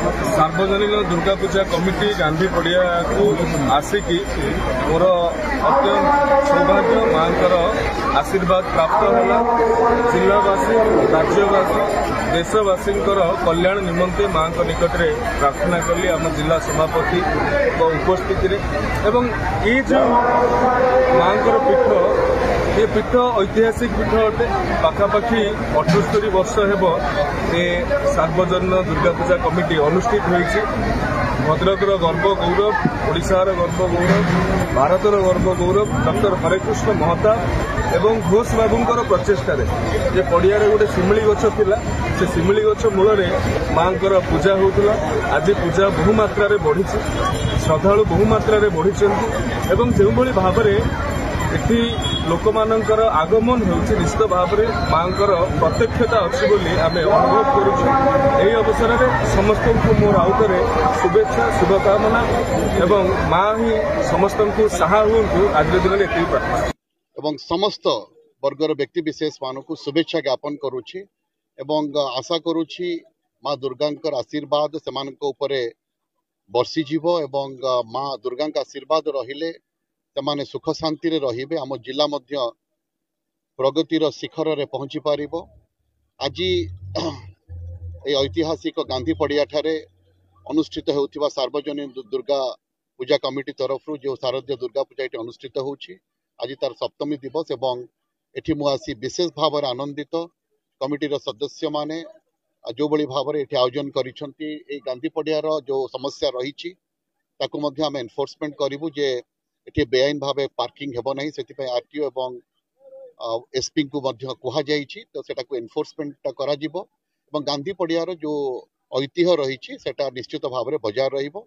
सार्वजनिक दुर्गा पूजा कमिटी गांधी पड़िया को आसिकी मोर अत्यंत सौभाग्य मां आशीर्वाद प्राप्त है। जिलावासी राज्यवासी देशवासी कल्याण निमंते मां निकट में प्रार्थना कली आम जिला सभापति उपस्थिति एवं ये जो मां पीठ ये पीठ ऐतिहासिक पीठ अटे। पाखापाखि 78 वर्ष हेब ए सार्वजनिक दुर्गा पूजा कमिटी अनुष्ठित होईछि। भद्रकर गर्व गौरव, ओडिशार गर्व गौरव, भारतर गर्व गौरव डॉक्टर हरेकृष्ण महताब एवं घोष बाबूंकर प्रचेष्टार जे पड़िया गोटे शिमिली गछ थिला से शिमिली गछ मूल मांकर पूजा होउतला। आज पूजा बहुमात्रा बढ़ी, श्रद्धालु बहुमात्रा बढ़ी एवं जो भाव एठी लोक मानकर आगमन होउछि निश्चित भाव में मांकर प्रत्यक्षता अच्छी बोली आम अनुभव करुछु। एही अवसर में समस्त को मोर आउतरे शुभेच्छा शुभकामना एवं मां ही समस्त को सहा हुंतु आज दिन में एति प्रार्थना एवं समस्त वर्गर व्यक्ति विशेष मानक शुभेच्छा ज्ञापन करुछि एवं आशा करुछि मां दुर्गांकर आशीर्वाद सेमानक उपरे बर्षि जीवो एवं मां दुर्गांक आशीर्वाद रहिले सेमाने सुख शांति रे रहिबे। आम जिला मध्य प्रगतिर शिखर रे पहुंची पारिबो। आज ए ऐतिहासिक गांधी पड़िया ठारे अनुष्ठित होउथिबा सार्वजनिक दुर्गा पूजा कमिटी तरफ जो शारदीय दुर्गा पूजा ये अनुष्ठित होउछि। आज तार सप्तमी दिवस एवं एठी मु आसी विशेष भाव में आनंदित। कमिटीर सदस्य माने जो बड़ी भाव में एठी आयोजन करिसंती ए गांधी पड़ियार जो समस्या रही ताकू मध्य आम एनफोर्समेंट करिवु जे एठी बेआईन भाव पार्किंग हेबो नहीं। सेति आरटीओ एवं एसपी को मध्य कुहा जाइछि तो सेटा को एनफोर्समेंट करा जिवो एवं गांधी पड़ियार जो ऐतिह्य रही सेटा निश्चित भाव में बजाय रहिबो।